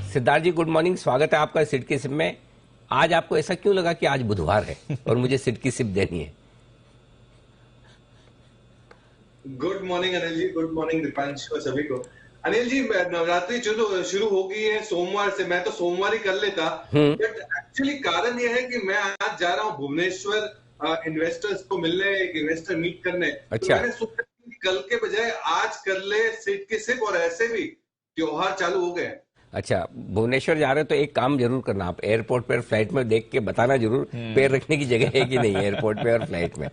सिद्धार्थ जी, good morning. स्वागत है आपका सिड की सिप में। आज आपको ऐसा क्यों लगा कि आज बुधवार है और मुझे सिड की सिप देनी है? Good morning Anil ji, good morning Deepansh और सभी को। अनिल जी, नवरात्रि जो शुरू हो गई है सोमवार से, मैं तो सोमवार ही कर लेता, बट एक्चुअली कारण यह है कि मैं आज जा रहा हूँ भुवनेश्वर इन्वेस्टर्स को मिलने, एक इन्वेस्टर मीट करने। अच्छा। तो मैंने सोचा कि कल के बजाय आज कर ले सिड की सिप, और ऐसे भी त्योहार चालू हो गए। अच्छा, भुवनेश्वर जा रहे हो तो एक काम जरूर करना, आप एयरपोर्ट पर फ्लाइट में देख के बताना जरूर पैर रखने की जगह है कि नहीं एयरपोर्ट पे और फ्लाइट में।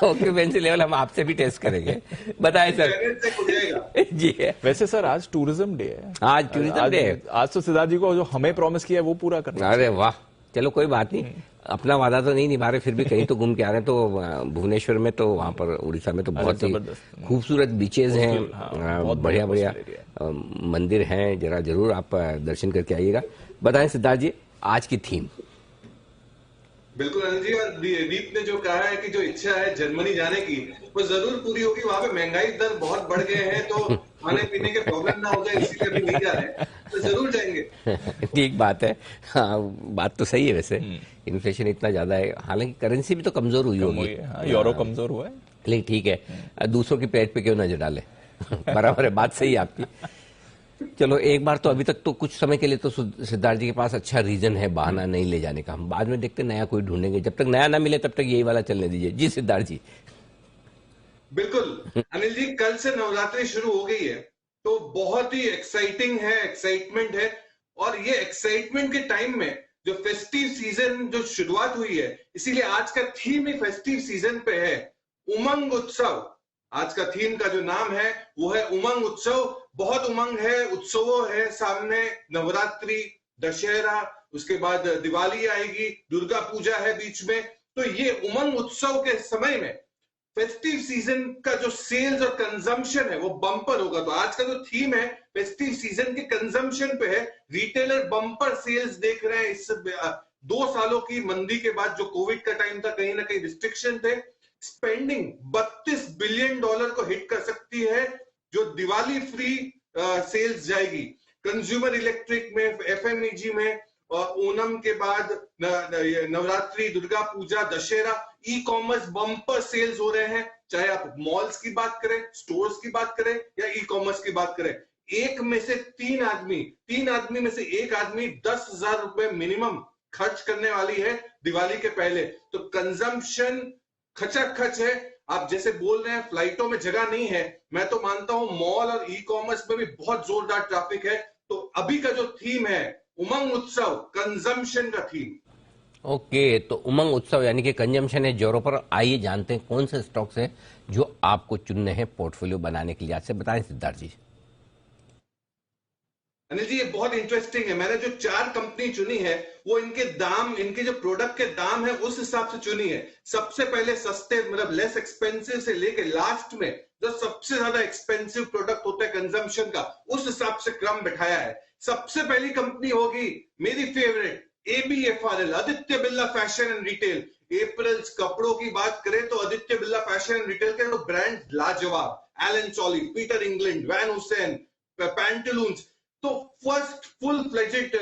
ऑक्यूपेंसी लेवल हम आपसे भी टेस्ट करेंगे। बताएं सर। जी वैसे सर आज टूरिज्म डे है। आज टूरिज्म डे है। आज तो सिद्धार्थ जी को जो हमें प्रॉमिस किया है वो पूरा करना। अरे वाह, चलो कोई बात नहीं, अपना वादा तो नहीं निभा रहे, फिर भी कहीं तो घूम के आ रहे हैं। तो भुवनेश्वर में तो वहाँ पर उड़ीसा में तो बहुत ही खूबसूरत बीचेज हैं, बढ़िया बढ़िया मंदिर हैं, जरा जरूर आप दर्शन करके आइएगा। बताएं सिद्धार्थ जी, आज की थीम। बिल्कुल अनिल जी, और दीप ने जो कहा है कि जो इच्छा है जर्मनी जाने की वो जरूर पूरी होगी। वहां पे महंगाई दर बहुत बढ़ गए हैं, तो खाने पीने के प्रॉब्लम ना हो जाए, इसीलिए अभी नहीं जा रहे हैं, तो जरूर जाएंगे। ठीक बात है। हाँ, बात तो सही है। वैसे इन्फ्लेशन इतना ज्यादा है, हालांकि करेंसी भी तो कमजोर हुई होगी। यूरो कमजोर हुआ है, लेकिन ठीक है, दूसरों की पेट पे क्यों नजर डाले। बराबर है, बात सही है आपकी। चलो एक बार तो, अभी तक तो कुछ समय के लिए तो सिद्धार्थ जी के पास अच्छा रीजन है बहाना नहीं ले जाने का। हम बाद में देखते नया कोई ढूंढेंगे, जब तक नया ना मिले तब तक यही वाला चलने दीजिए। जी सिद्धार्थ जी। बिल्कुल अनिल जी, कल से नवरात्रि शुरू हो गई है, तो बहुत ही एक्साइटिंग है, एक्साइटमेंट है। और ये एक्साइटमेंट के टाइम में जो फेस्टिव सीजन जो शुरुआत हुई है, इसीलिए आज का थीम ही फेस्टिव सीजन पे है, उमंग उत्सव। आज का थीम का जो नाम है वो है उमंग उत्सव। बहुत उमंग है, उत्सवों है सामने, नवरात्रि, दशहरा, उसके बाद दिवाली आएगी, दुर्गा पूजा है बीच में। तो ये उमंग उत्सव के समय में फेस्टिव सीजन का जो सेल्स और कंजम्पशन है वो बम्पर होगा। तो आज का जो थीम है फेस्टिव सीजन के कंजम्पशन पे है। रिटेलर बम्पर सेल्स देख रहे हैं। इस 2 सालों की मंदी के बाद, जो कोविड का टाइम था, कहीं ना कहीं रिस्ट्रिक्शन थे, स्पेंडिंग $32 बिलियन को हिट कर सकती है, जो दिवाली फ्री सेल्स जाएगी। कंज्यूमर इलेक्ट्रिक में, एफएमईजी में, ओणम के बाद Navratri, Durga Puja, Dussehra, e commerce bumper sales हो रहे हैं। चाहे आप मॉल्स की बात करें, स्टोर्स की बात करें या ई कॉमर्स की बात करें। एक में से 3 आदमी में से एक आदमी 10,000 रुपए मिनिमम खर्च करने वाली है दिवाली के पहले। तो कंजम्पशन खचाखच है। आप जैसे बोल रहे हैं फ्लाइटों में जगह नहीं है, मैं तो मानता हूं मॉल और ई कॉमर्स में भी बहुत जोरदार ट्रैफिक है। तो अभी का जो थीम है उमंग उत्सव, कंजम्पशन का थीम। ओके, तो उमंग उत्सव यानी कि कंजम्पशन है जोरों पर। आइए जानते हैं कौन से स्टॉक्स हैं जो आपको चुनने हैं पोर्टफोलियो बनाने के लिए। आज से बताएं सिद्धार्थ जी। अनिल जी, ये बहुत इंटरेस्टिंग है। मैंने जो 4 कंपनी चुनी है वो इनके दाम, इनके जो प्रोडक्ट के दाम है उस हिसाब से चुनी है। सबसे पहले सस्ते, मतलब लेस एक्सपेंसिव से लेके लास्ट में जो सबसे ज्यादा एक्सपेंसिव प्रोडक्ट होता है कंजम्पशन का, उस हिसाब से क्रम बिठाया है। सबसे पहली कंपनी होगी मेरी favourite, ABFRL, Aditya Birla fashion and retail. Apparel कपड़ों की बात करें तो Aditya Birla fashion and retail के तो ब्रांड लाजवाब, Allen Solly, Peter England, Van Heusen, Pantaloons. तो फर्स्ट फुल फ्लेजेड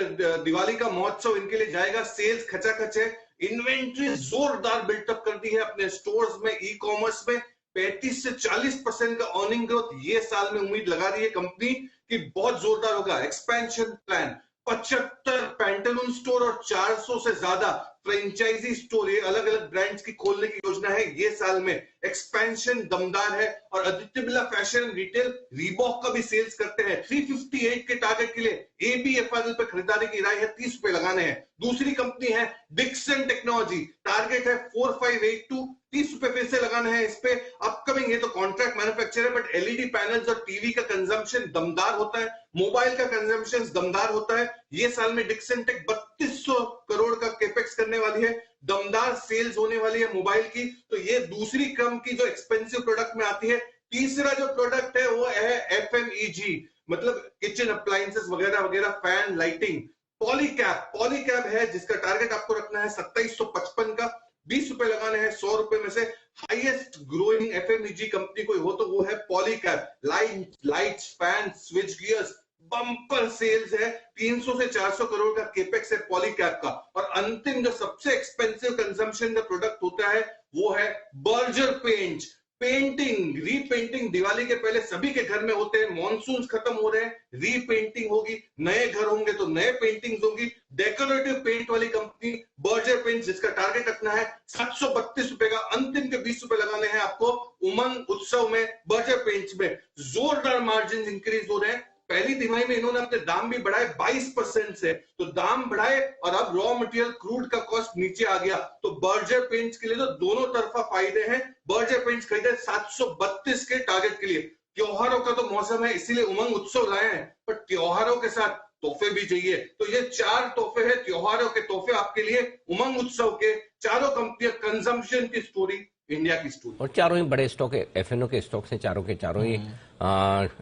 दिवाली का महोत्सव इनके लिए जाएगा। सेल्स खचाखच है, इन्वेंट्री जोरदार बिल्टअप कर दी है अपने स्टोर्स में, ई कॉमर्स में। 35 से 40% का अर्निंग ग्रोथ ये साल में उम्मीद लगा रही है कंपनी कि बहुत जोरदार होगा। एक्सपेंशन प्लान, 75 पैंटलून स्टोर और 400 से ज्यादा फ्रेंचाइजी स्टोर, ये अलग अलग ब्रांड्स की खोलने की योजना है ये साल में। एक्सपेंशन दमदार है। और Aditya Birla fashion retail Reebok का भी सेल्स करते हैं। 358 के टारगेट के लिए ABFRL पे खरीदारी की राय है, 30 रुपए लगाने हैं। दूसरी कंपनी है डिक्सन टेक्नोलॉजी, टारगेट है 4582, 30 रुपए फिर से लगाने हैं इस पे। अपकमिंग, ये तो कॉन्ट्रैक्ट मैन्युफैक्चरर है, बट एलईडी पैनल्स और टीवी का कंजम्पशन दमदार होता है, मोबाइल का कंजम्पशन दमदार होता है। ये साल में डिक्सन टेक 3200 करोड़ का कैपेक्स करने वाली है, दमदार सेल्स होने वाली है मोबाइल की। तो ये दूसरी क्रम की जो एक्सपेंसिव प्रोडक्ट में आती है। तीसरा जो प्रोडक्ट है वो है एफएमईजी, मतलब किचन अप्लायंसेस वगैरह वगैरह, फैन, लाइटिंग। पॉलीकैब है जिसका टारगेट आपको रखना है 2755 का, 20 रुपए लगाने हैं 100 रुपए में से। हाईएस्ट ग्रोइंग एफएमईजी कंपनी कोई हो तो वो है Polycab. Lights, fan, switch gears, bumper sales है, 300 से 400 करोड़ का केपेक्स है पॉलीकैब का। और अंतिम जो सबसे एक्सपेंसिव कंजम्पशन का प्रोडक्ट होता है वो है Berger paint. Painting, repainting Diwali के पहले सभी के घर में होते हैं, मॉनसून खत्म हो रहे हैं, रीपेंटिंग होगी, नए घर होंगे तो नए पेंटिंग्स होगी। डेकोरेटिव पेंट वाली कंपनी बर्जर पेंट, जिसका टारगेट रखना है 732 रुपए का, अंतिम के 20 रुपए लगाने हैं आपको उमंग उत्सव में। बर्जर पेंट्स में जोरदार मार्जिन इंक्रीज हो रहे हैं। पहली तिमाही में इन्होंने अपने दाम भी बढ़ाए 22% से, तो दाम बढ़ाए और अब रॉ मटेरियल क्रूड का कॉस्ट नीचे आ गया, तो बर्जर पेंट्स के लिए तो दोनों तरफा फायदे हैं। बर्जर पेंट्स खरीदे 732 के टारगेट के लिए। त्योहारों का तो मौसम है, इसीलिए उमंग उत्सव लाए हैं, पर त्योहारों के साथ तोहफे भी चाहिए, तो ये 4 तोहफे हैं, त्योहारों के तोहफे आपके लिए उमंग उत्सव के। चारों कंपनियां कंजम्पशन की स्टोरी, इंडिया की स्टोरी, और चारों ही बड़े स्टॉक है, एफएनओ के स्टॉक्स हैं चारों के चारों ही।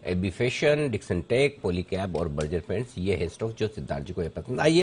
AB fashion, Dixon tech, Polycab और बर्जर पेंट्स, ये है स्टॉक जो सिद्धार्थ जी को ये पसंद आइए।